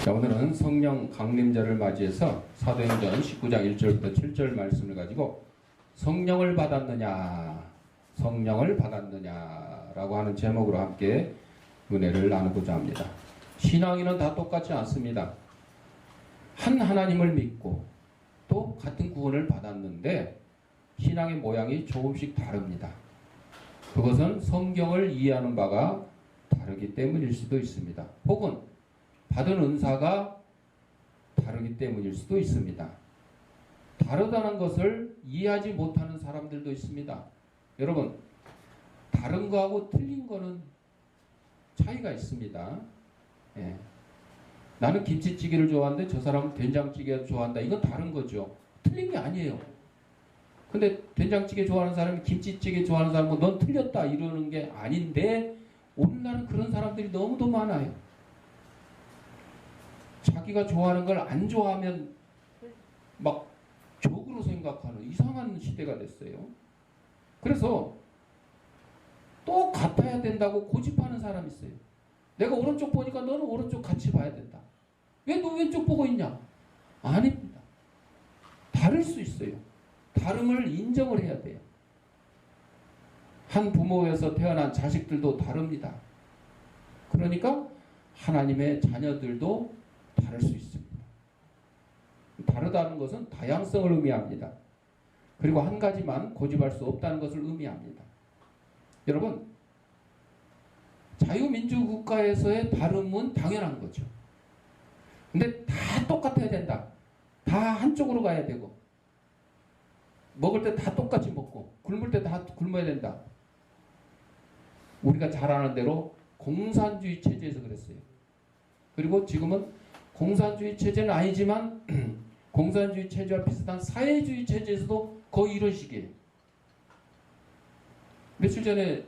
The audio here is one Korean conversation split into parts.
자, 오늘은 성령 강림절을 맞이해서 사도행전 19장 1절부터 7절 말씀을 가지고 성령을 받았느냐 라고 하는 제목으로 함께 은혜를 나누고자 합니다. 신앙인은 다 똑같지 않습니다. 한 하나님을 믿고 또 같은 구원을 받았는데 신앙의 모양이 조금씩 다릅니다. 그것은 성경을 이해하는 바가 다르기 때문일 수도 있습니다. 혹은 받은 은사가 다르기 때문일 수도 있습니다. 다르다는 것을 이해하지 못하는 사람들도 있습니다. 여러분, 다른 거하고 틀린 거는 차이가 있습니다. 예. 나는 김치찌개를 좋아하는데 저 사람은 된장찌개를 좋아한다. 이건 다른 거죠. 틀린 게 아니에요. 근데 된장찌개 좋아하는 사람이 김치찌개 좋아하는 사람은 넌 틀렸다 이러는 게 아닌데 오늘날은 그런 사람들이 너무도 많아요. 자기가 좋아하는 걸 안 좋아하면 막 적으로 생각하는 이상한 시대가 됐어요. 그래서 또 같아야 된다고 고집하는 사람이 있어요. 내가 오른쪽 보니까 너는 오른쪽 같이 봐야 된다. 왜 너 왼쪽 보고 있냐? 아닙니다. 다를 수 있어요. 다름을 인정을 해야 돼요. 한 부모에서 태어난 자식들도 다릅니다. 그러니까 하나님의 자녀들도 다를 수 있습니다. 다르다는 것은 다양성을 의미합니다. 그리고 한 가지만 고집할 수 없다는 것을 의미합니다. 여러분, 자유민주국가에서의 다름은 당연한 거죠. 근데 다 똑같아야 된다. 다 한쪽으로 가야 되고 먹을 때 다 똑같이 먹고 굶을 때 다 굶어야 된다. 우리가 잘 아는 대로 공산주의 체제에서 그랬어요. 그리고 지금은 공산주의 체제는 아니지만 공산주의 체제와 비슷한 사회주의 체제에서도 거의 이런 식이에요. 며칠 전에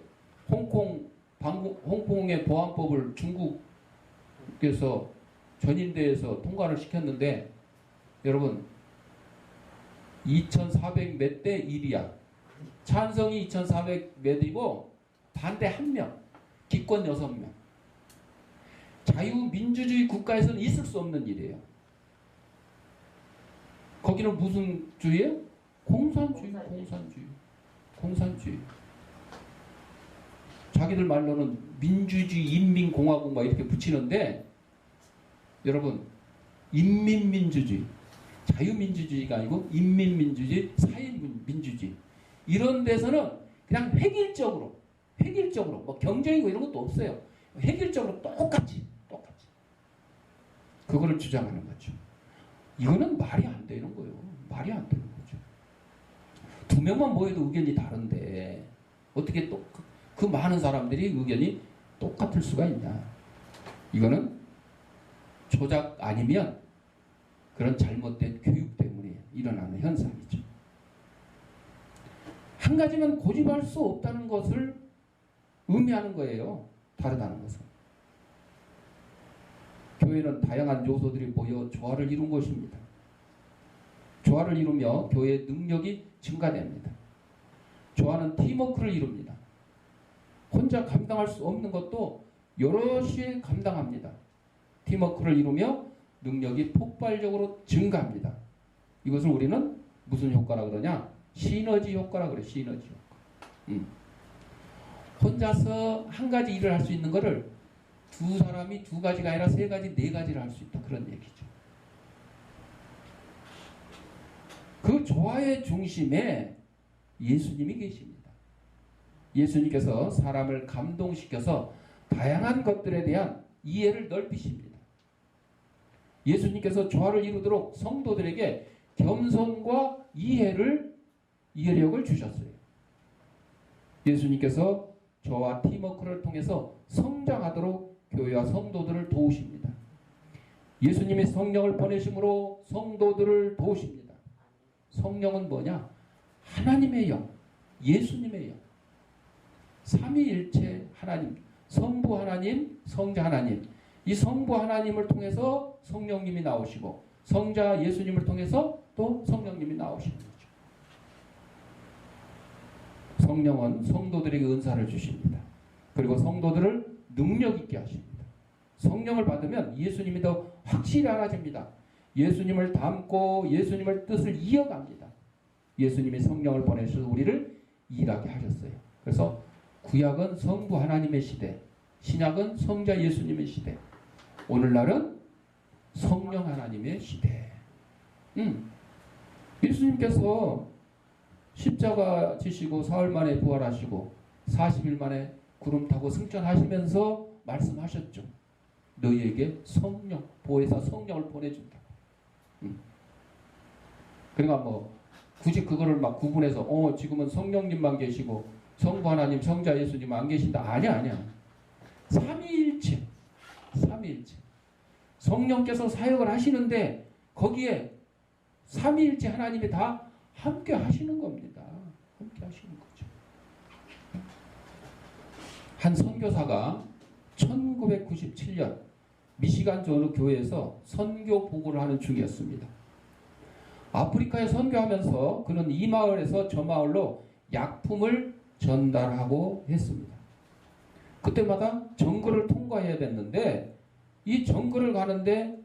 홍콩의 보안법을 중국에서 전인대에서 통과를 시켰는데 여러분 2400 몇 대 1이야. 찬성이 2400 몇이고 반대 1명, 기권 6명. 자유민주주의 국가에서는 있을 수 없는 일이에요. 거기는 무슨 주의예요? 공산주의. 자기들 말로는 민주주의, 인민공화국 막 이렇게 붙이는데 여러분, 인민민주주의, 자유민주주의가 아니고 인민민주주의, 사회민주주의 이런 데서는 그냥 획일적으로 뭐 경쟁이고 이런 것도 없어요. 획일적으로 똑같이 그거를 주장하는 거죠. 이거는 말이 안 되는 거예요. 말이 안 되는 거죠. 두 명만 모여도 의견이 다른데 어떻게 또 그 많은 사람들이 의견이 똑같을 수가 있냐. 이거는 조작 아니면 그런 잘못된 교육 때문에 일어나는 현상이죠. 한 가지만 고집할 수 없다는 것을 의미하는 거예요. 다르다는 것은. 교회는 다양한 요소들이 모여 조화를 이룬 것입니다. 조화를 이루며 교회의 능력이 증가됩니다. 조화는 팀워크를 이룹니다. 혼자 감당할 수 없는 것도 여럿이 감당합니다. 팀워크를 이루며 능력이 폭발적으로 증가합니다. 이것을 우리는 무슨 효과라 그러냐? 시너지 효과라 그래. 시너지 효과. 혼자서 한 가지 일을 할 수 있는 거를 두 사람이 두 가지가 아니라 세 가지, 네 가지를 할 수 있다. 그런 얘기죠. 그 조화의 중심에 예수님이 계십니다. 예수님께서 사람을 감동시켜서 다양한 것들에 대한 이해를 넓히십니다. 예수님께서 조화를 이루도록 성도들에게 겸손과 이해력을 주셨어요. 예수님께서 저와 팀워크를 통해서 성장하도록 교회와 성도들을 도우십니다. 예수님이 성령을 보내심으로 성도들을 도우십니다. 성령은 뭐냐? 하나님의 영, 예수님의 영. 삼위일체 하나님, 성부 하나님, 성자 하나님. 이 성부 하나님을 통해서 성령님이 나오시고 성자 예수님을 통해서 또 성령님이 나오시는 거죠. 성령은 성도들에게 은사를 주십니다. 그리고 성도들을 능력 있게 하십니다. 성령을 받으면 예수님이 더 확실히 알아집니다. 예수님을 닮고 예수님의 뜻을 이어갑니다. 예수님이 성령을 보내셔서 우리를 일하게 하셨어요. 그래서 구약은 성부 하나님의 시대, 신약은 성자 예수님의 시대, 오늘날은 성령 하나님의 시대. 예수님께서 십자가 지시고 사흘 만에 부활하시고 40일 만에 구름 타고 승천하시면서 말씀하셨죠. 너희에게 성령, 보혜사 성령을 보내준다. 그러니까 뭐 굳이 그거를 막 구분해서 지금은 성령님만 계시고 성부 하나님, 성자 예수님 안 계신다. 아니야. 삼위일체. 성령께서 사역을 하시는데 거기에 삼위일체 하나님이 다 함께 하시는 겁니다. 함께 하시는 거죠. 한 선교사가 1997년 미시간 주 어느 교회에서 선교 보고를 하는 중이었습니다. 아프리카에 선교하면서 그는 이 마을에서 저 마을로 약품을 전달하고 했습니다. 그때마다 정글을 통과해야 됐는데 이 정글을 가는데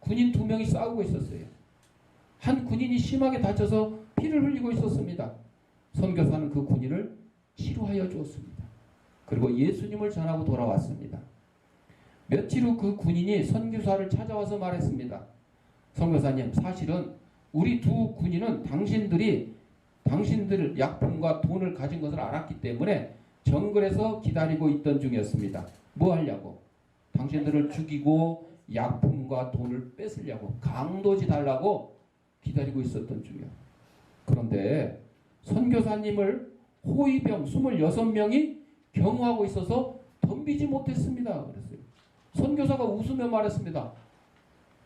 군인 2명이 싸우고 있었어요. 한 군인이 심하게 다쳐서 피를 흘리고 있었습니다. 선교사는 그 군인을 치료하여 주었습니다. 그리고 예수님을 전하고 돌아왔습니다. 며칠 후 그 군인이 선교사를 찾아와서 말했습니다. 선교사님, 사실은 우리 두 군인은 당신들 약품과 돈을 가진 것을 알았기 때문에 정글에서 기다리고 있던 중이었습니다. 뭐 하려고? 당신들을 죽이고 약품과 돈을 뺏으려고, 강도지 달라고 기다리고 있었던 중이야. 그런데 선교사님을 호위병 26명이 경호하고 있어서 덤비지 못했습니다. 그랬어요. 선교사가 웃으며 말했습니다.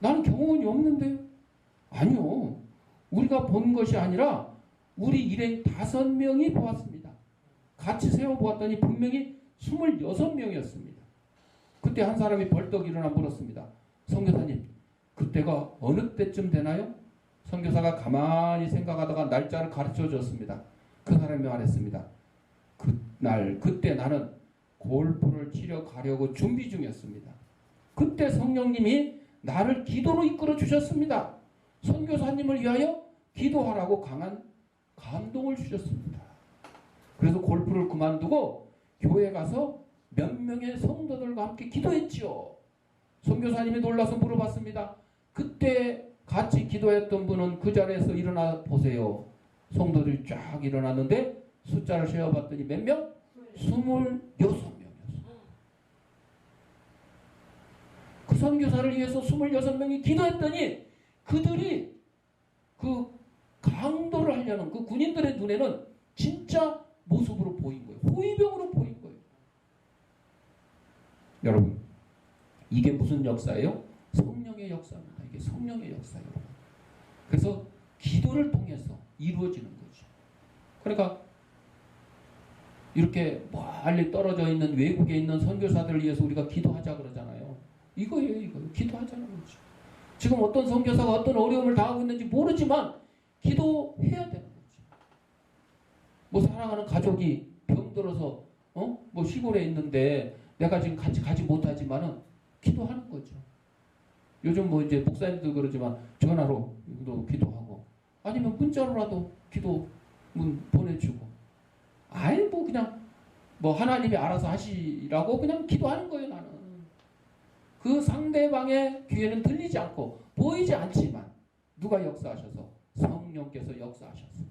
나는 경호원이 없는데요. 아니요. 우리가 본 것이 아니라 우리 일행 5명이 보았습니다. 같이 세워보았더니 분명히 26명이었습니다. 그때 한 사람이 벌떡 일어나 물었습니다. 선교사님, 그때가 어느 때쯤 되나요? 선교사가 가만히 생각하다가 날짜를 가르쳐 줬습니다. 그 사람이 말했습니다. 그때 나는 골프를 치러 가려고 준비 중이었습니다. 그때 성령님이 나를 기도로 이끌어 주셨습니다. 선교사님을 위하여 기도하라고 강한 감동을 주셨습니다. 그래서 골프를 그만두고 교회 가서 몇 명의 성도들과 함께 기도했지요. 선교사님이 놀라서 물어봤습니다. 그때 같이 기도했던 분은 그 자리에서 일어나 보세요. 성도들이 쫙 일어났는데 숫자를 세어봤더니 몇 명? 26명이었어요. 그 선교사를 위해서 26명이 기도했더니 그들이 그 강도를 하려는 그 군인들의 눈에는 진짜 모습으로 보인 거예요. 호위병으로 보인 거예요. 여러분, 이게 무슨 역사예요? 성령의 역사입니다. 이게 성령의 역사예요. 그래서 기도를 통해서 이루어지는 거죠. 그러니까 이렇게 멀리 떨어져 있는 외국에 있는 선교사들을 위해서 우리가 기도하자 그러잖아요. 이거예요, 이거. 기도하자는 거죠. 지금 어떤 선교사가 어떤 어려움을 당하고 있는지 모르지만 기도해야 되는 거죠. 뭐 사랑하는 가족이 병들어서 뭐 시골에 있는데 내가 지금 같이 가지 못하지만은 기도하는 거죠. 요즘 뭐 이제 목사님도 그러지만 전화로도 기도하고 아니면 문자로라도 기도 보내주고 아니 뭐 그냥 뭐 하나님이 알아서 하시라고 그냥 기도하는 거예요. 나는 그 상대방의 귀에는 들리지 않고 보이지 않지만 누가 역사하셔서 성령께서 역사하셨어.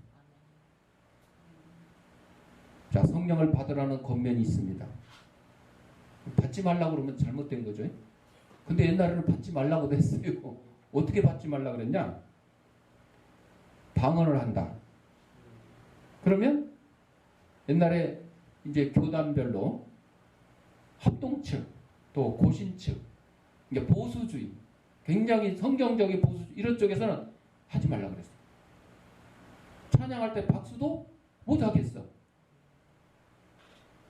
자, 성령을 받으라는 권면이 있습니다. 받지 말라고 그러면 잘못된 거죠. 근데 옛날에는 받지 말라고도 했어요. 어떻게 받지 말라고 그랬냐? 방언을 한다. 그러면 옛날에 이제 교단별로 합동측 또 고신측 이게 보수주의 굉장히 성경적인 보수주의 이런 쪽에서는 하지 말라고 그랬어요. 찬양할 때 박수도 못 하겠어.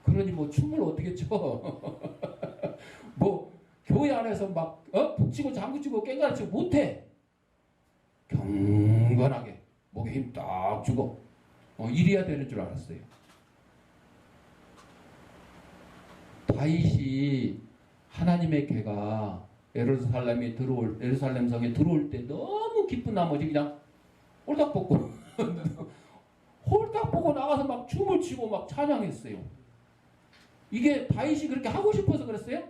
그러니 뭐 춤을 어떻게 춰? 뭐 교회 안에서 막 북치고 장구치고 깽가르치고 못해. 경건하게 목에 힘 딱 주고 이래야 되는 줄 알았어요. 다윗이 하나님의 개가 예루살렘 성에 들어올 때 너무 기쁜 나머지 그냥 홀딱 벗고 홀딱 벗고 나가서 막 춤을 추고 막 찬양했어요. 이게 다윗이 그렇게 하고 싶어서 그랬어요?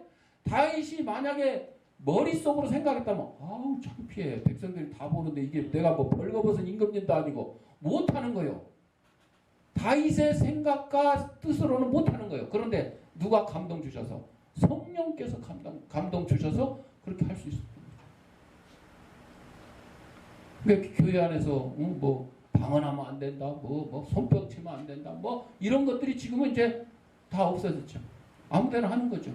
다윗이 만약에 머릿속으로 생각했다면 아우 창피해. 백성들이 다 보는데 이게 내가 뭐 벌거벗은 임금님도 아니고 못하는 거예요. 다윗의 생각과 뜻으로는 못하는 거예요. 그런데 누가 감동 주셔서? 성령께서 감동 주셔서 그렇게 할 수 있어요. 그러니까 교회 안에서 뭐 방언하면 안 된다, 뭐 손뼉 치면 안 된다, 뭐 이런 것들이 지금은 이제 다 없어졌죠. 아무 데나 하는 거죠.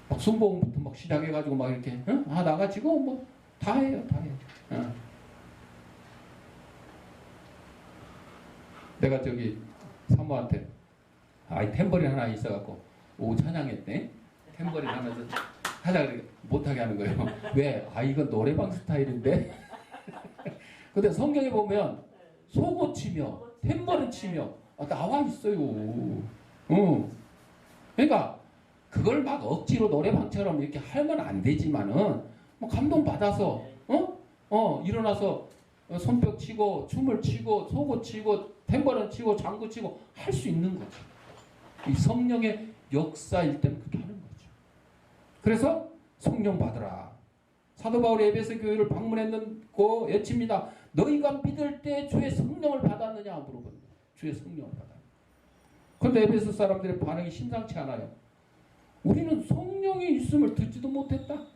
막 순복음부터 막 시작해가지고 막 이렇게 나가지고 뭐 다 해요, 다 해요. 내가 저기 사모한테 탬버린 하나 있어갖고 오 찬양했네. 탬버린 하나 하자 그래 못하게 하는 거예요. 왜? 이건 노래방 스타일인데. 근데 성경에 보면 소고 치며 탬버린 치며 나와 있어요. 그러니까 그걸 막 억지로 노래방처럼 이렇게 하면 안 되지만은 뭐 감동 받아서 일어나서 손뼉 치고 춤을 치고 소고 치고 탬버린 치고 장구 치고 할 수 있는 거죠. 이 성령의 역사일 때는 그렇게 하는 거죠. 그래서 성령 받으라. 사도 바울이 에베소 교회를 방문했고 외칩니다. 너희가 믿을 때 주의 성령을 받았느냐 물어봅니다. 주의 성령을 받아. 그런데 에베소 사람들의 반응이 심상치 않아요. 우리는 성령이 있음을 듣지도 못했다.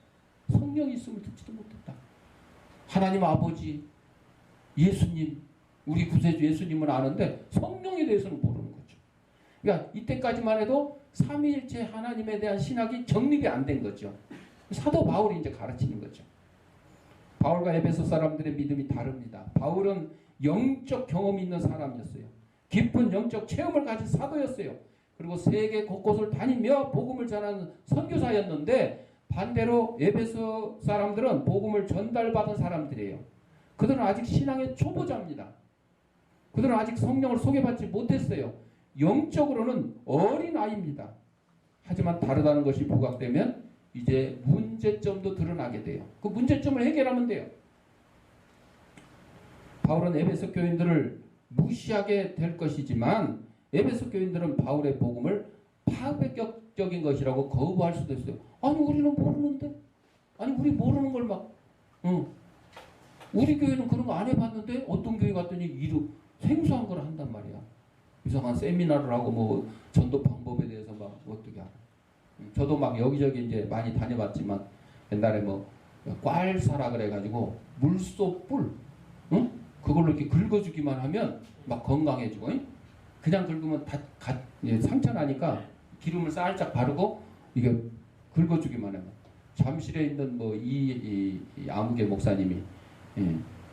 성령이 있음을 듣지도 못했다. 하나님 아버지, 예수님, 우리 구세주 예수님은 아는데 성령에 대해서는 모르는 거죠. 그러니까 이때까지만 해도 삼위일체 하나님에 대한 신학이 정립이 안 된 거죠. 사도 바울이 이제 가르치는 거죠. 바울과 에베소 사람들의 믿음이 다릅니다. 바울은 영적 경험이 있는 사람이었어요. 깊은 영적 체험을 가진 사도였어요. 그리고 세계 곳곳을 다니며 복음을 전하는 선교사였는데 반대로 에베소 사람들은 복음을 전달받은 사람들이에요. 그들은 아직 신앙의 초보자입니다. 그들은 아직 성령을 소개받지 못했어요. 영적으로는 어린아이입니다. 하지만 다르다는 것이 부각되면 이제 문제점도 드러나게 돼요. 그 문제점을 해결하면 돼요. 바울은 에베소 교인들을 무시하게 될 것이지만 에베소 교인들은 바울의 복음을 파격적인 것이라고 거부할 수도 있어요. 아니 우리는 모르는데? 아니 우리 모르는 걸 막 우리 교회는 그런 거 안 해봤는데 어떤 교회 갔더니 생소한 걸 한단 말이야. 이상한 세미나를 하고 뭐 전도 방법에 대해서 막 어떻게 하고. 저도 막 여기저기 이제 많이 다녀봤지만 옛날에 뭐 꽐사라 그래가지고 물소 뿔 그걸로 이렇게 긁어주기만 하면 막 건강해지고 그냥 긁으면 다 상처 나니까 기름을 살짝 바르고 이게 긁어주기만 하면 잠실에 있는 뭐 이 아무개 목사님이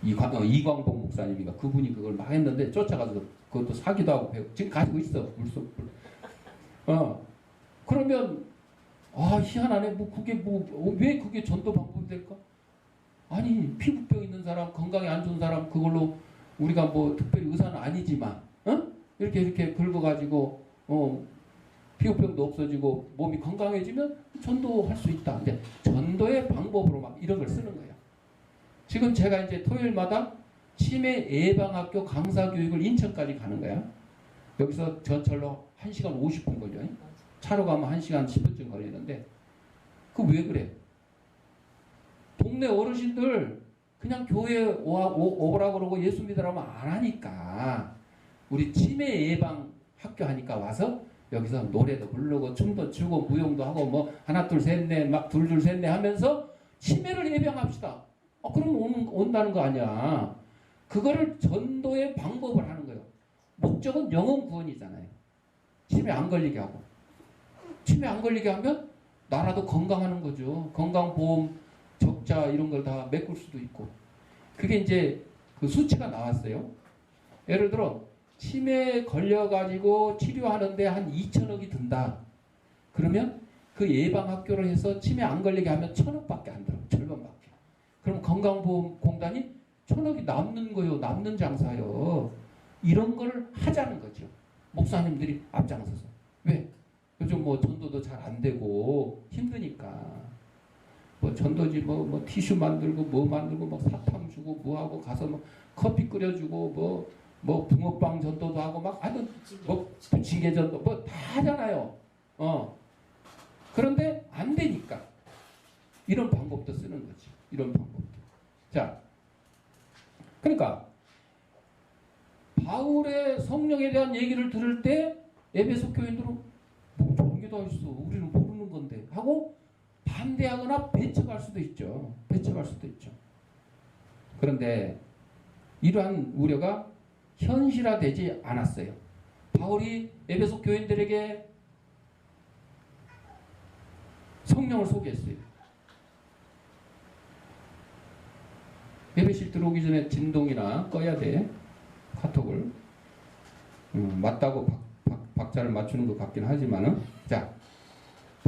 이광복 목사님인가 그분이 그걸 막 했는데 쫓아가서 그것도 사기도 하고 배우고 지금 가지고 있어 물소 뿔. 그러면 희한하네. 왜 그게 전도 방법이 될까? 아니 피부병 있는 사람, 건강에 안 좋은 사람 그걸로 우리가 뭐 특별히 의사는 아니지만 이렇게 긁어가지고 피부병도 없어지고 몸이 건강해지면 전도할 수 있다. 이제 전도의 방법으로 막 이런 걸 쓰는 거예요. 지금 제가 이제 토요일마다 치매 예방학교 강사 교육을 인천까지 가는 거야. 여기서 전철로 1시간 50분 걸려요. 차로 가면 1시간 10분쯤 걸리는데 그 왜 그래? 동네 어르신들 그냥 교회에 오라 그러고 예수 믿으라면 안 하니까 우리 치매 예방 학교 하니까 와서 여기서 노래도 부르고 춤도 추고 무용도 하고 뭐 하나 둘 셋 넷 막 둘 셋 넷 하면서 치매를 예방합시다. 그럼 온다는 거 아니야. 그거를 전도의 방법을 하는 거예요. 목적은 영혼 구원이잖아요. 치매 안 걸리게 하고. 치매 안 걸리게 하면 나라도 건강하는 거죠. 건강보험 적자 이런 걸 다 메꿀 수도 있고. 그게 이제 그 수치가 나왔어요. 예를 들어 치매에 걸려가지고 치료하는데 한 2천억이 든다. 그러면 그 예방학교를 해서 치매 안 걸리게 하면 1,000억밖에 안 들어요. 절반밖에. 그럼 건강보험공단이 1,000억이 남는 거요. 남는 장사요. 이런 걸 하자는 거죠. 목사님들이 앞장서서. 왜? 요즘 뭐 전도도 잘 안 되고 힘드니까 뭐 전도지 뭐 티슈 만들고 뭐 만들고 막 사탕 주고 뭐 하고 가서 뭐 커피 끓여주고 뭐 붕어빵 전도도 하고 막 하여튼 뭐 부침개 전도 뭐 다 하잖아요. 그런데 안 되니까 이런 방법도 쓰는 거지. 이런 방법도. 자, 그러니까 바울의 성령에 대한 얘기를 들을 때 에베소 교인들은 뭐 저런 게 다 있어. 우리는 모르는 건데 하고 반대하거나 배척할 수도 있죠. 배척할 수도 있죠. 그런데 이러한 우려가 현실화되지 않았어요. 바울이 에베소 교인들에게 성령을 소개했어요. 예배실 들어오기 전에 진동이나 꺼야 돼. 카톡을. 맞다고 박자를 맞추는 것 같긴 하지만은. 자,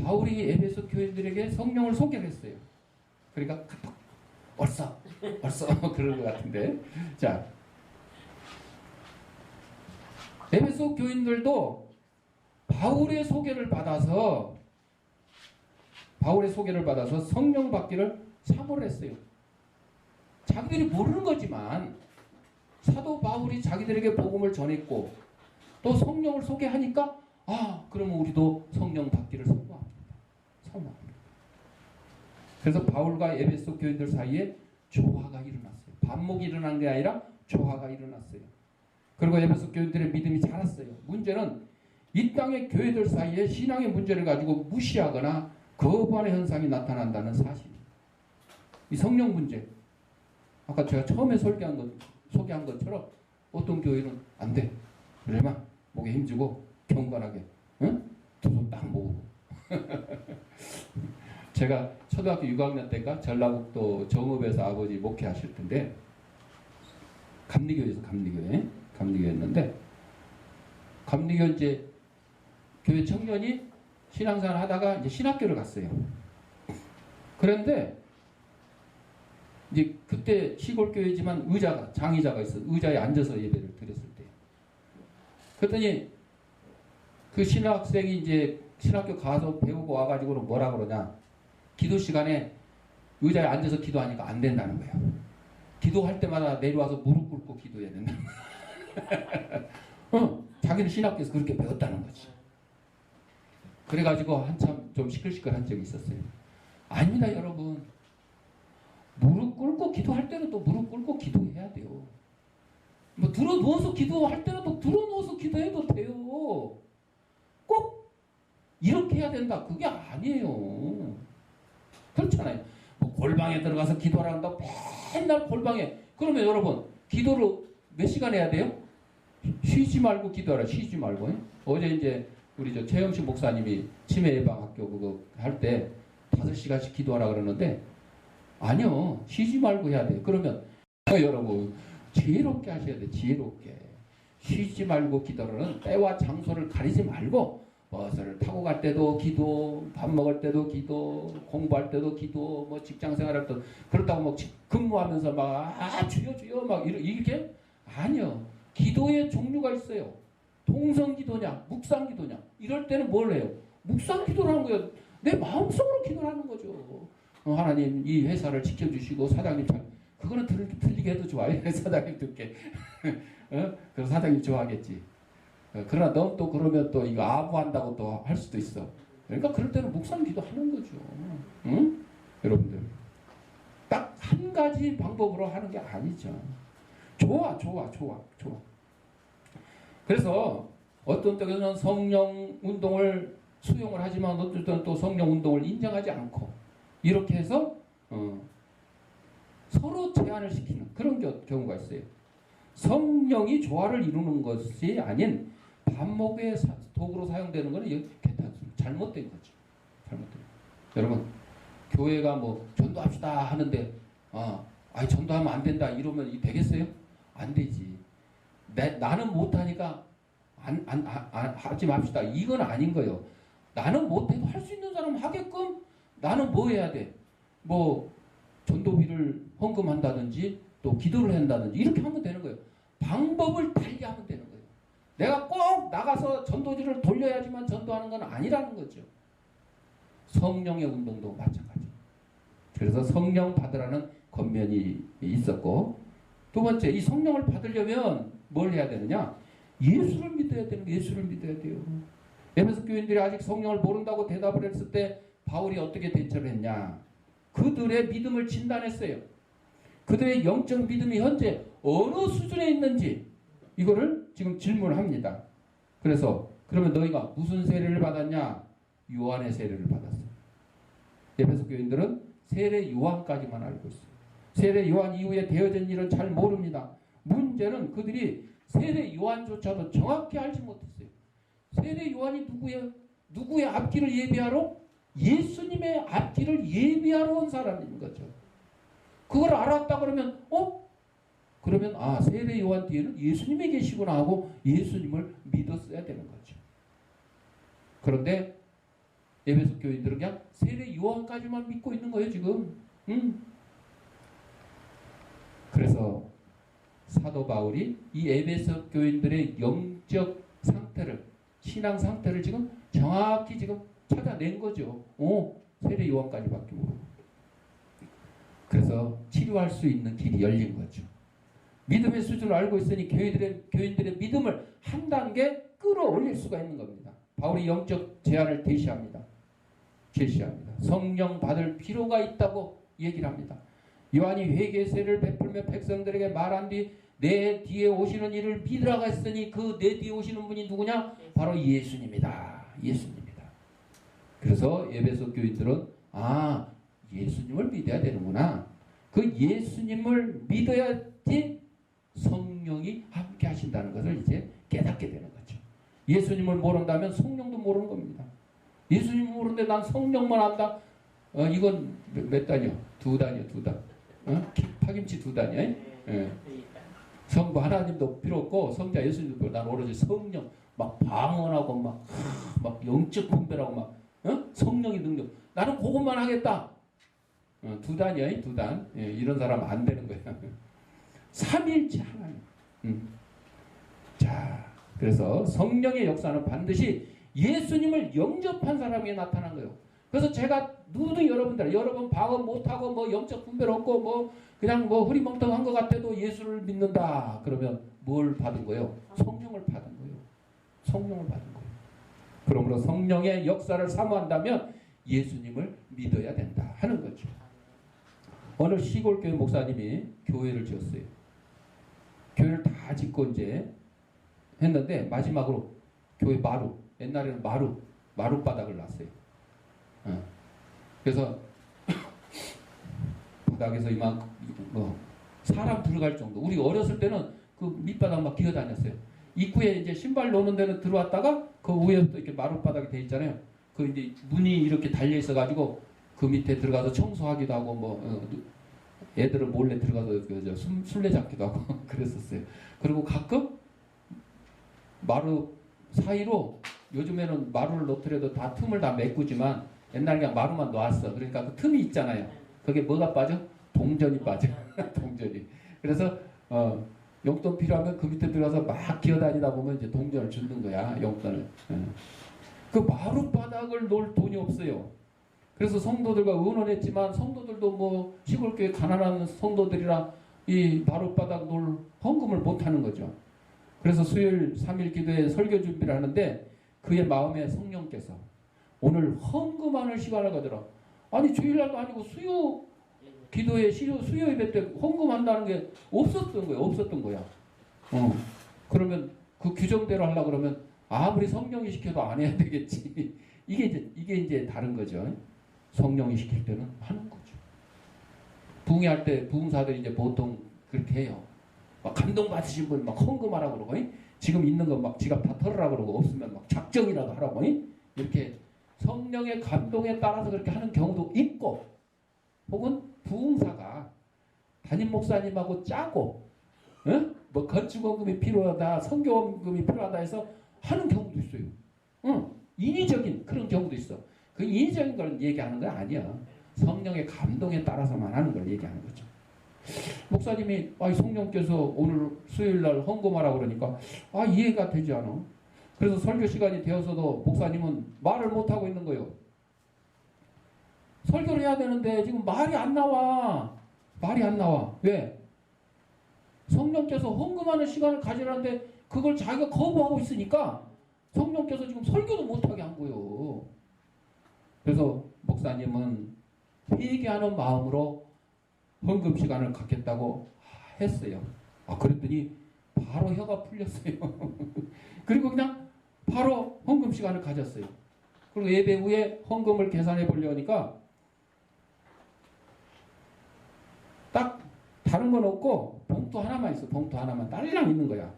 바울이 에베소 교인들에게 성령을 소개를 했어요. 그러니까 카톡. 얼써 그럴 것 같은데. 자, 에베소 교인들도 바울의 소개를 받아서 성령 받기를 사모를 했어요. 자기들이 모르는 거지만 사도 바울이 자기들에게 복음을 전했고 또 성령을 소개하니까 그러면 우리도 성령 받기를 사모합니다. 그래서 바울과 에베소 교인들 사이에 조화가 일어났어요. 반목이 일어난 게 아니라 조화가 일어났어요. 그리고 에베소 교인들의 믿음이 자랐어요. 문제는 이 땅의 교회들 사이에 신앙의 문제를 가지고 무시하거나 거부하는 현상이 나타난다는 사실. 이 성령 문제. 아까 제가 처음에 소개한 것처럼 어떤 교회는 안 돼. 그래만 목에 힘주고 경건하게 두 손 딱 모으고. 제가 초등학교 6학년 때인가 전라북도 정읍에서 아버지 목회하실 텐데 감리교였는데 감리교 이제 교회 청년이 신앙생활 하다가 이제 신학교를 갔어요. 그런데 이제 그때 시골 교회지만 장의자가 있어. 의자에 앉아서 예배를 드렸을 때. 그랬더니 그 신학생이 이제 신학교 가서 배우고 와가지고는 뭐라 그러냐. 기도 시간에 의자에 앉아서 기도하니까 안 된다는 거예요. 기도할 때마다 내려와서 무릎 꿇고 기도해야 된다는 거예요. 자기는 신학교에서 그렇게 배웠다는 거지. 그래가지고 한참 좀 시끌시끌한 적이 있었어요. 아닙니다, 여러분. 무릎 꿇고 기도할 때는 또 무릎 꿇고 기도해야 돼요. 뭐 들어 누워서 기도할 때는 또 들어 누워서 기도해도 돼요. 꼭 이렇게 해야 된다. 그게 아니에요. 그렇잖아요. 뭐 골방에 들어가서 기도하라 한다고 맨날 골방에. 그러면 여러분 기도를 몇 시간 해야 돼요? 쉬지 말고 기도하라. 쉬지 말고. 어제 이제 우리 최영식 목사님이 치매 예방 학교 그거 할 때 5시간씩 기도하라 그러는데 아니요. 쉬지 말고 해야 돼요. 그러면 여러분 지혜롭게 하셔야 돼요. 지혜롭게. 쉬지 말고 기도는 때와 장소를 가리지 말고 버스를 타고 갈 때도 기도, 밥 먹을 때도 기도, 공부할 때도 기도, 뭐 직장 생활할 때도 그렇다고 막 근무하면서 막 주여 막 이렇게 아니요. 기도의 종류가 있어요. 통성 기도냐, 묵상 기도냐. 이럴 때는 뭘 해요? 묵상 기도를 하는 거예요. 내 마음속으로 기도를 하는 거죠. 하나님 이 회사를 지켜주시고 사장님 잘 그거는 들리게 해도 좋아요. 사장님 듣게. 그래서 사장님 좋아하겠지. 그러나 넌 또 그러면 또 이거 아부한다고 또 할 수도 있어. 그러니까 그럴 때는 묵상 기도하는 거죠. 응? 여러분들 딱 한 가지 방법으로 하는 게 아니죠. 좋아. 그래서 어떤 때는 성령 운동을 수용을 하지만 어떤 때는 또 성령 운동을 인정하지 않고 이렇게 해서 서로 제한을 시키는 그런 경우가 있어요. 성령이 조화를 이루는 것이 아닌 반목의 도구로 사용되는 것은 괜찮습니다. 잘못된 거죠. 여러분 교회가 뭐 전도합시다 하는데 전도하면 안 된다 이러면 되겠어요? 안 되지. 나는 못하니까 하지 맙시다. 이건 아닌 거예요. 나는 못해도 할 수 있는 사람 하게끔 나는 뭐 해야 돼? 뭐 전도비를 헌금한다든지 또 기도를 한다든지 이렇게 하면 되는 거예요. 방법을 달리 하면 되는 거예요. 내가 꼭 나가서 전도지를 돌려야지만 전도하는 건 아니라는 거죠. 성령의 운동도 마찬가지. 그래서 성령 받으라는 권면이 있었고, 두 번째, 이 성령을 받으려면 뭘 해야 되느냐? 예수를 믿어야 되는 거, 예수를 믿어야 돼요. 에베소 교인들이 아직 성령을 모른다고 대답을 했을 때 바울이 어떻게 대처를 했냐? 그들의 믿음을 진단했어요. 그들의 영적 믿음이 현재 어느 수준에 있는지 이거를 지금 질문을 합니다. 그래서 그러면 너희가 무슨 세례를 받았냐? 요한의 세례를 받았어요. 에베소 교인들은 세례 요한까지만 알고 있어요. 세례 요한 이후에 되어진 일은 잘 모릅니다. 문제는 그들이 세례 요한조차도 정확히 알지 못했어요. 세례 요한이 누구예요? 누구의 앞길을 예비하러? 예수님의 앞길을 예비하러 온 사람인 거죠. 그걸 알았다 그러면 그러면 세례 요한 뒤에는 예수님이 계시구나 하고 예수님을 믿었어야 되는 거죠. 그런데 에베소 교인들은 그냥 세례 요한까지만 믿고 있는 거예요, 지금. 그래서 사도 바울이 이 에베소 교인들의 영적 상태를, 신앙 상태를 지금 정확히 지금 찾아낸 거죠. 세례 요한까지밖에 모르고. 그래서 치료할 수 있는 길이 열린 거죠. 믿음의 수준을 알고 있으니 교인들의 믿음을 한 단계 끌어올릴 수가 있는 겁니다. 바울이 영적 제안을 제시합니다. 성령 받을 필요가 있다고 얘기를 합니다. 요한이 회개 세례를 베풀며 백성들에게 말한 뒤 내 뒤에 오시는 이를 믿으라고 했으니 그 내 뒤에 오시는 분이 누구냐? 바로 예수님이다. 예수님이다. 그래서 에베소 교인들은 예수님을 믿어야 되는구나. 그 예수님을 믿어야지 성령이 함께 하신다는 것을 이제 깨닫게 되는 거죠. 예수님을 모른다면 성령도 모르는 겁니다. 예수님 모르는데 난 성령만 안다. 이건 몇 단이요? 2단이요, 2단. 파김치 2단이야. 성부 하나님도 필요 없고 성자 예수님도 필요 없고 난 오로지 성령 막 방언하고 막 영적 분별하고 성령의 능력. 나는 그것만 하겠다. 2단이야, 2단. 이런 사람 안 되는 거야. 삼일째 하나님. 자, 그래서 성령의 역사는 반드시 예수님을 영접한 사람에게 나타난 거예요. 그래서 제가 누구든 여러분 방언 못하고 영적 분별 없고 그냥 흐리멍텅한 것 같아도 예수를 믿는다. 그러면 뭘 받은 거예요? 성령을 받은 거예요. 성령을 받은 거예요. 그러므로 성령의 역사를 사모한다면 예수님을 믿어야 된다 하는 거죠. 어느 시골교회 목사님이 교회를 지었어요. 교회를 다 짓고 이제 했는데 마지막으로 교회 옛날에는 마룻바닥을 놨어요. 그래서 바닥에서 이만큼 사람 들어갈 정도. 우리 어렸을 때는 그 밑바닥 막 기어다녔어요. 입구에 이제 신발 놓는 데는 들어왔다가 그 위에부터 이렇게 마룻바닥이 돼 있잖아요. 그 이제 문이 이렇게 달려 있어가지고 그 밑에 들어가서 청소하기도 하고 애들은 몰래 들어가서 술래잡기도 하고 그랬었어요. 그리고 가끔 마루 사이로 요즘에는 마루를 놓더라도 다 틈을 다 메꾸지만 옛날 그냥 마루만 놓았어. 그러니까 그 틈이 있잖아요. 그게 뭐가 빠져? 동전이 빠져. 동전이. 그래서 용돈 필요하면 그 밑에 들어가서 막 기어다니다 보면 이제 동전을 주는 거야. 용돈을. 그 마룻바닥을 놓을 돈이 없어요. 그래서 성도들과 의논했지만 성도들도 시골교회 가난한 성도들이라 이 마룻바닥 놓을 헌금을 못하는 거죠. 그래서 수요일 3일 기도에 설교 준비를 하는데 그의 마음에 성령께서 오늘 헌금하는 시간을 가져라. 아니 주일날도 아니고 수요 기도에 수요 예배 때 헌금한다는 게 없었던 거야. 그러면 그 규정대로 하려고 그러면 아무리 성령이 시켜도 안 해야 되겠지. 이게 이제 다른 거죠. 성령이 시킬 때는 하는 거죠. 부흥회할 때 부흥사들이 이제 보통 그렇게 해요. 막 감동받으신 분 막 헌금하라고 그러고 지금 있는 거 막 지갑 다 털으라고 그러고 없으면 막 작정이라도 하라고 이렇게 성령의 감동에 따라서 그렇게 하는 경우도 있고 혹은 부흥사가 담임 목사님하고 짜고 건축원금이 필요하다 선교원금이 필요하다 해서 하는 경우도 있어요. 인위적인 그런 경우도 있어. 그 인위적인 걸 얘기하는 건 아니야. 성령의 감동에 따라서만 하는 걸 얘기하는 거죠. 목사님이 성령께서 오늘 수요일날 헌금하라 그러니까 이해가 되지 않아. 그래서 설교 시간이 되어서도 목사님은 말을 못하고 있는 거예요. 설교를 해야 되는데 지금 말이 안 나와. 말이 안 나와. 왜? 성령께서 헌금하는 시간을 가지라는데 그걸 자기가 거부하고 있으니까 성령께서 지금 설교도 못하게 한 거예요. 그래서 목사님은 회개하는 마음으로 헌금 시간을 갖겠다고 했어요. 그랬더니 바로 혀가 풀렸어요. 그리고 그냥 바로 헌금 시간을 가졌어요. 그리고 예배 후에 헌금을 계산해 보려니까 딱 다른 건 없고 봉투 하나만 있어. 봉투 하나만 딸랑 있는 거야.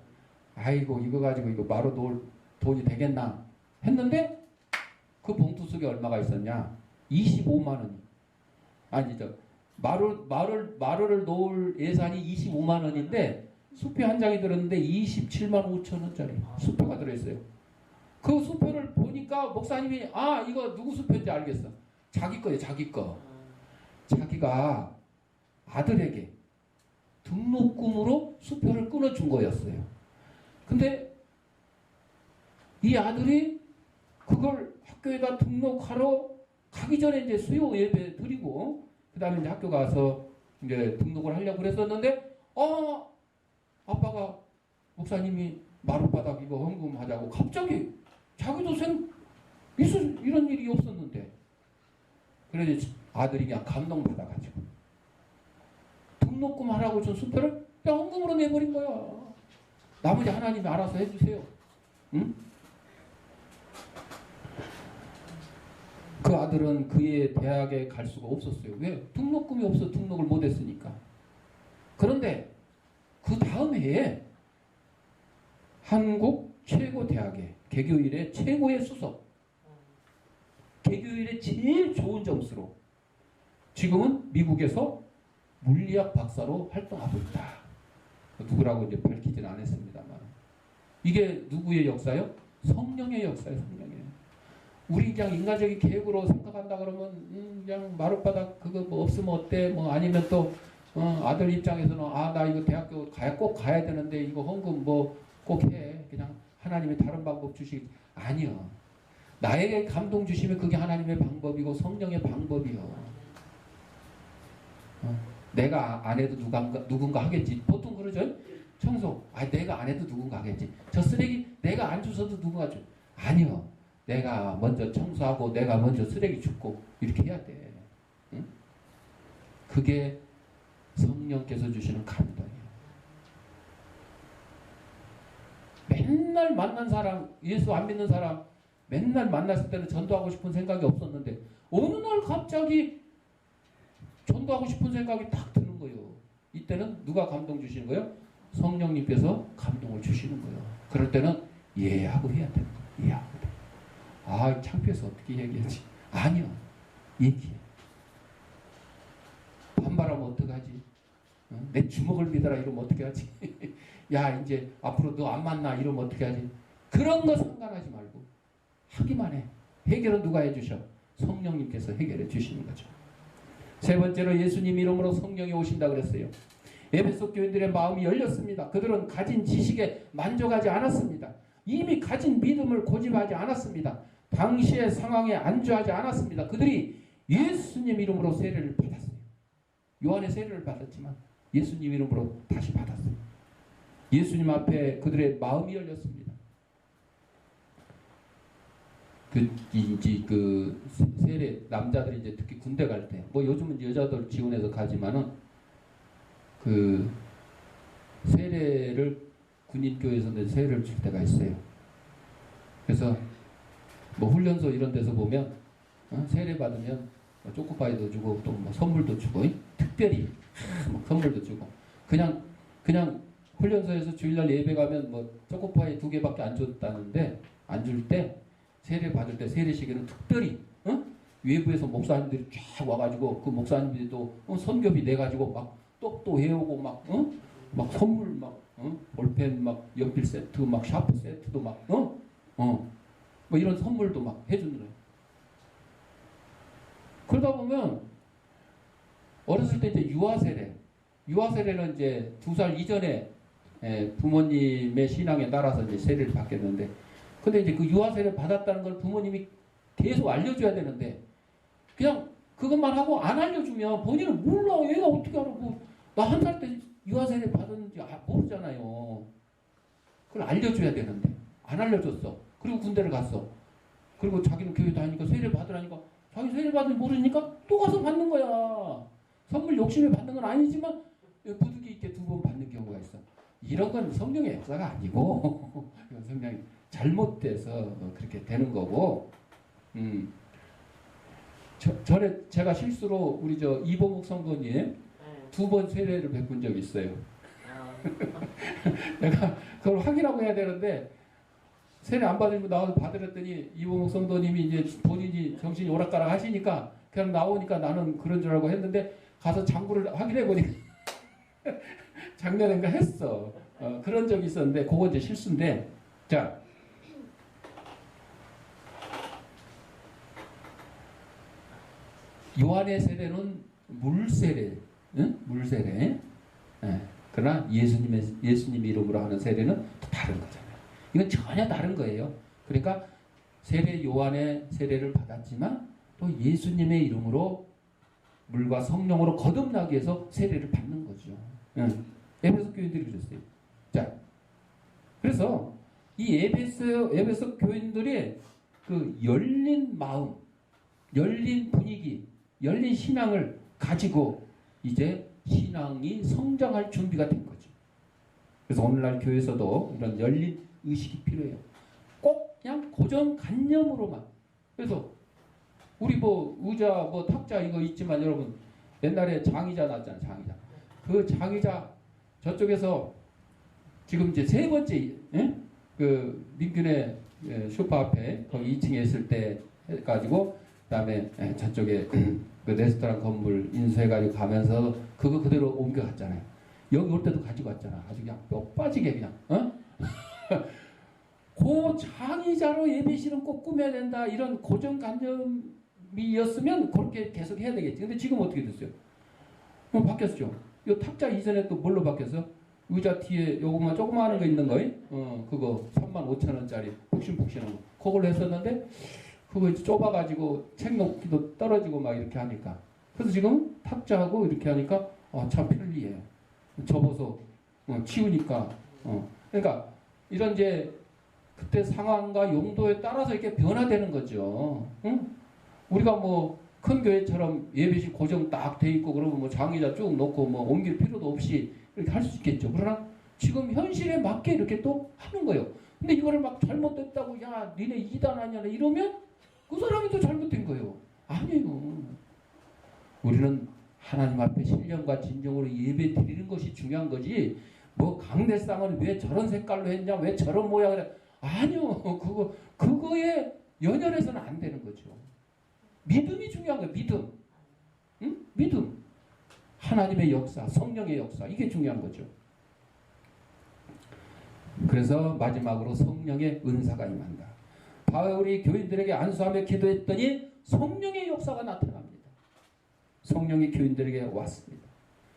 아이고 이거 가지고 이거 마루 놓을 돈이 되겠나 했는데 그 봉투 속에 얼마가 있었냐? 25만 원이. 아니 마루를 놓을 예산이 25만 원인데 수표 한 장이 들었는데 27만 5천 원짜리 수표가 들어있어요. 그 수표를 보니까 목사님이 이거 누구 수표인지 알겠어. 자기 거예요. 자기 거. 자기가 아들에게 등록금으로 수표를 끊어준 거였어요. 근데 이 아들이 그걸 학교에다 등록하러 가기 전에 이제 수요 예배 드리고 그 다음에 이제 학교 가서 이제 등록을 하려고 그랬었는데 아빠가 목사님이 마룻바닥 이거 헌금하자고 갑자기 자기도 이런 일이 없었는데 그래서 아들이 그냥 감동받아가지고 등록금 하라고 준 수표를 그냥 헌금으로 내버린 거야. 나머지 하나님이 알아서 해주세요. 응? 그 아들은 그의 대학에 갈 수가 없었어요. 왜? 등록금이 없어. 등록을 못했으니까. 그런데 그 다음 해에 한국 최고 대학에 개교일의 최고의 수석, 개교일의 제일 좋은 점수로 지금은 미국에서 물리학 박사로 활동하고 있다. 누구라고 이제 밝히지는 않았습니다만 이게 누구의 역사요? 성령의 역사예요. 성령의. 우리 그냥 인간적인 계획으로 생각한다 그러면 그냥 마룻바닥 그거 뭐 없으면 어때? 뭐 아니면 또 아들 입장에서는 나 이거 대학교 꼭 가야 되는데 이거 헌금 뭐 꼭 해. 그냥 하나님이 다른 방법 주시겠지. 아니요. 나에게 감동 주시면 그게 하나님의 방법이고 성령의 방법이요. 내가 안 해도 누군가 하겠지. 보통 그러죠. 청소. 내가 안 해도 누군가 하겠지. 저 쓰레기 내가 안 주워도 누군가 줘. 아니요. 내가 먼저 청소하고 내가 먼저 쓰레기 줍고 이렇게 해야 돼. 응? 그게 성령께서 주시는 감동이에요. 맨날 만난 사람, 예수 안 믿는 사람 맨날 만났을 때는 전도하고 싶은 생각이 없었는데 어느 날 갑자기 전도하고 싶은 생각이 딱 드는 거예요. 이때는 누가 감동 주시는 거예요? 성령님께서 감동을 주시는 거예요. 그럴 때는 예하고 해야 되는 거예요. 예하고. 창피해서 어떻게 얘기하지? 아니요. 얘기해. 반발하면 어떡하지? 내 주먹을 믿어라 이러면 어떻게 하지? 야 이제 앞으로 너 안 만나 이러면 어떻게 하지? 그런 거 상관하지 말고 하기만 해. 해결은 누가 해주셔? 성령님께서 해결해 주시는 거죠. 세 번째로 예수님 이름으로 성령이 오신다 그랬어요. 에베소 교인들의 마음이 열렸습니다. 그들은 가진 지식에 만족하지 않았습니다. 이미 가진 믿음을 고집하지 않았습니다. 당시의 상황에 안주하지 않았습니다. 그들이 예수님 이름으로 세례를 받았어요. 요한의 세례를 받았지만 예수님 이름으로 다시 받았어요. 예수님 앞에 그들의 마음이 열렸습니다. 그 세례 남자들이 이제 특히 군대 갈 때 뭐 요즘은 여자들 지원해서 가지만은 그 세례를 군인교회에서는 세례를 줄 때가 있어요. 그래서 뭐 훈련소 이런 데서 보면 세례 받으면 초코파이도 주고 또 뭐 선물도 주고 특별히 선물도 주고 그냥 훈련소에서 주일날 예배 가면 뭐 초코파이 2개밖에 안 줬다는데 안 줄 때 세례 받을 때 세례식에는 특별히 외부에서 목사님들이 쫙 와가지고 그 목사님들이 또 선교비 내가지고 막 떡도 해오고 막 선물 막 볼펜 막 연필 세트 막 샤프 세트도 막 뭐 이런 선물도 막 해주는 거예요. 그러다 보면 어렸을 때 이제 유아 세례 유아 세례는 이제 2살 이전에 부모님의 신앙에 따라서 이제 세례를 받겠는데, 근데 이제 그 유아 세례 받았다는 걸 부모님이 계속 알려줘야 되는데, 그냥 그것만 하고 안 알려주면 본인은 몰라. 얘가 어떻게 알아? 나 한 살 때 유아 세례 받았는지 모르잖아요. 그걸 알려줘야 되는데 안 알려줬어. 그리고 군대를 갔어. 그리고 자기는 교회 다니니까 세례 받으라니까 자기 세례 받으면 모르니까 또 가서 받는 거야. 선물 욕심에 받는 건 아니지만 부득이 있게 2번 받는 경우가 있어. 이런 건 성령의 역사가 아니고 이건 성령이 잘못돼서 그렇게 되는 거고. 전에 제가 실수로 우리 이보목 성도님 2번 세례를 베푼 적이 있어요. 내가 그걸 확인하고 해야 되는데 세례 안 받으면 나와서 받으랬더니 이보목 성도님이 이제 본인이 정신이 오락가락 하시니까 그냥 나오니까 나는 그런 줄 알고 했는데 가서 장부를 확인해 보니까 작년인가 했어. 그런 적이 있었는데 그거 이제 실수인데, 자, 요한의 세례는 물세례, 응? 물세례. 그러나 예수님 이름으로 하는 세례는 또 다른 거잖아요. 이건 전혀 다른 거예요. 그러니까 세례 요한의 세례를 받았지만 또 예수님의 이름으로 물과 성령으로 거듭나기 위해서 세례를 받는 거죠. 에베소 교인들이 그랬어요. 자, 그래서 이 에베소 교인들이 그 열린 마음, 열린 분위기, 열린 신앙을 가지고 이제 신앙이 성장할 준비가 된 거죠. 그래서 오늘날 교회에서도 이런 열린 의식이 필요해요. 꼭 그냥 고정관념으로만. 그래서 우리 의자 탁자 이거 있지만 여러분 옛날에 장의자 났잖아요. 장의자. 그 장의자 저쪽에서 지금 이제 3번째 그 민균의 쇼파 앞에 거기 2층에 있을 때 해가지고 그다음에 저쪽에 그 레스토랑 건물 인수해가지고 가면서 그거 그대로 옮겨갔잖아요. 여기 올 때도 가지고 왔잖아. 아주 그냥 뼈 빠지게 그냥. 그 장의자로 예배실은 꼭 꾸며야 된다. 이런 고정관념이었으면 그렇게 계속 해야 되겠지. 근데 지금 어떻게 됐어요? 바뀌었죠. 이 탁자 이전에 또 뭘로 바뀌었어? 의자 뒤에 요거만 조그마한 거 있는 거이? 그거 35,000원짜리 푹신푹신한 거. 그걸로 했었는데 그거 이제 좁아가지고 책 놓기도 떨어지고 막 이렇게 하니까. 그래서 지금 탁자하고 이렇게 하니까 참 편리해요. 접어서 치우니까. 그러니까 이런 이제 그때 상황과 용도에 따라서 이렇게 변화되는 거죠. 응? 우리가 큰 교회처럼 예배실 고정 딱 돼 있고 그러면 장의자 쭉 놓고 옮길 필요도 없이 이렇게 할 수 있겠죠. 그러나 지금 현실에 맞게 이렇게 또 하는 거예요. 근데 이거를 막 잘못됐다고 야 니네 이단 아니야 이러면 그 사람이 또 잘못된 거예요. 아니에요. 우리는 하나님 앞에 신령과 진정으로 예배 드리는 것이 중요한 거지. 강대상은 왜 저런 색깔로 했냐, 왜 저런 모양을 해. 아니요. 그거에 연연해서는 안 되는 거죠. 믿음이 중요한 거예요. 믿음. 응? 믿음. 하나님의 역사, 성령의 역사. 이게 중요한 거죠. 그래서 마지막으로 성령의 은사가 임한다. 바울이 교인들에게 안수하며 기도했더니 성령의 역사가 나타납니다. 성령이 교인들에게 왔습니다.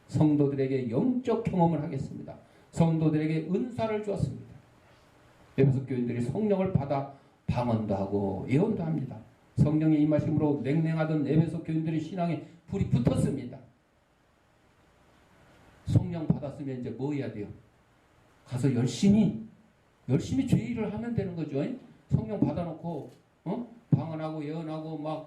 성도들에게 영적 경험을 하겠습니다. 성도들에게 은사를 주었습니다. 에베소 교인들이 성령을 받아 방언도 하고 예언도 합니다. 성령의 임하심으로 냉랭하던 에베소 교인들의 신앙에 불이 붙었습니다. 성령 받았으면 이제 뭐 해야 돼요? 가서 열심히 죄일을 하면 되는 거죠. 성령 받아놓고 방언하고 예언하고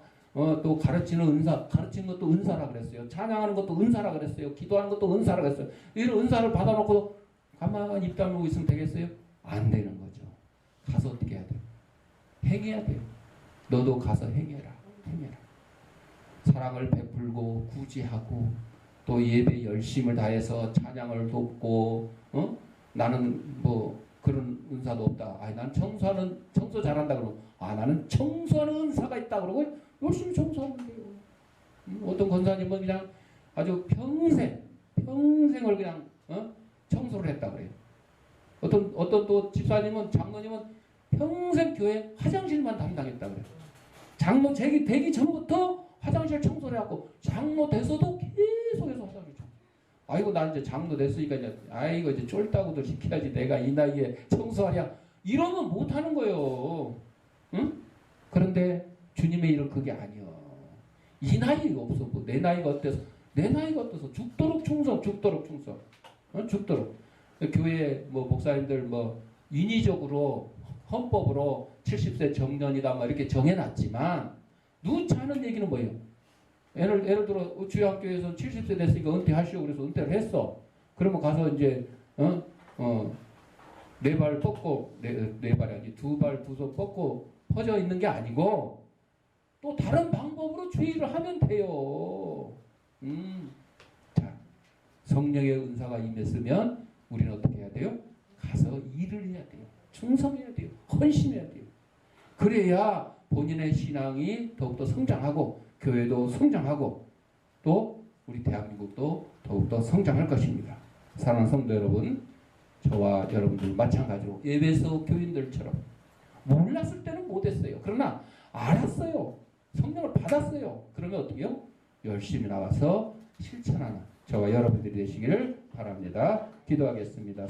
또 가르치는 은사, 가르치는 것도 은사라 그랬어요. 찬양하는 것도 은사라 그랬어요. 기도하는 것도 은사라 그랬어요. 이런 은사를 받아놓고 가만히 입 다물고 있으면 되겠어요? 안 되는 거죠. 가서 어떻게 해야 돼요? 행해야 돼요. 너도 가서 행해라. 사랑을 베풀고 구제하고 또 예배 열심을 다해서 찬양을 돕고 나는 그런 은사도 없다. 난 청소 잘한다 그러고 나는 청소하는 은사가 있다 그러고 열심히 청소하면 돼요. 어떤 권사님은 그냥 아주 평생을 그냥 청소를 했다 그래요. 어떤 또 집사님은 장로님은 평생 교회 화장실만 담당했다 그래요. 장로 되기 전부터 화장실 청소를 해갖고 장로 돼서도 계속해서 화장실 청소. 아이고 나 이제 장로 됐으니까 이제 아이고 이제 쫄다구들 시켜야지 내가 이 나이에 청소하랴 이러면 못하는 거예요. 응? 그런데 주님의 일은 그게 아니야. 이 나이가 없어. 뭐 내 나이가 어때서? 내 나이가 어때서? 죽도록 충성, 죽도록 충성. 죽도록. 교회 뭐 목사님들 뭐 인위적으로 헌법으로 70세 정년이다 뭐 이렇게 정해놨지만 누차 하는 얘기는 뭐예요? 예를 들어 주일학교에서 70세 됐으니까 은퇴하시오 그래서 은퇴를 했어. 그러면 가서 이제 네 발 뻗고 네 발이 아니 두 발 두 손 뻗고 퍼져 있는 게 아니고 또 다른 방법으로 주의를 하면 돼요. 자, 성령의 은사가 임했으면 우리는 어떻게 해야 돼요? 가서 일을 해야 돼요. 충성해야 돼요. 헌신해야 돼요. 그래야 본인의 신앙이 더욱더 성장하고 교회도 성장하고 또 우리 대한민국도 더욱더 성장할 것입니다. 사랑하는 성도 여러분, 저와 여러분들 마찬가지로 에베소 교인들처럼 몰랐을 때는 못했어요. 그러나 알았어요. 성령을 받았어요. 그러면 어떻게 해요? 열심히 나와서 실천하는 저와 여러분들이 되시기를 바랍니다. 기도하겠습니다.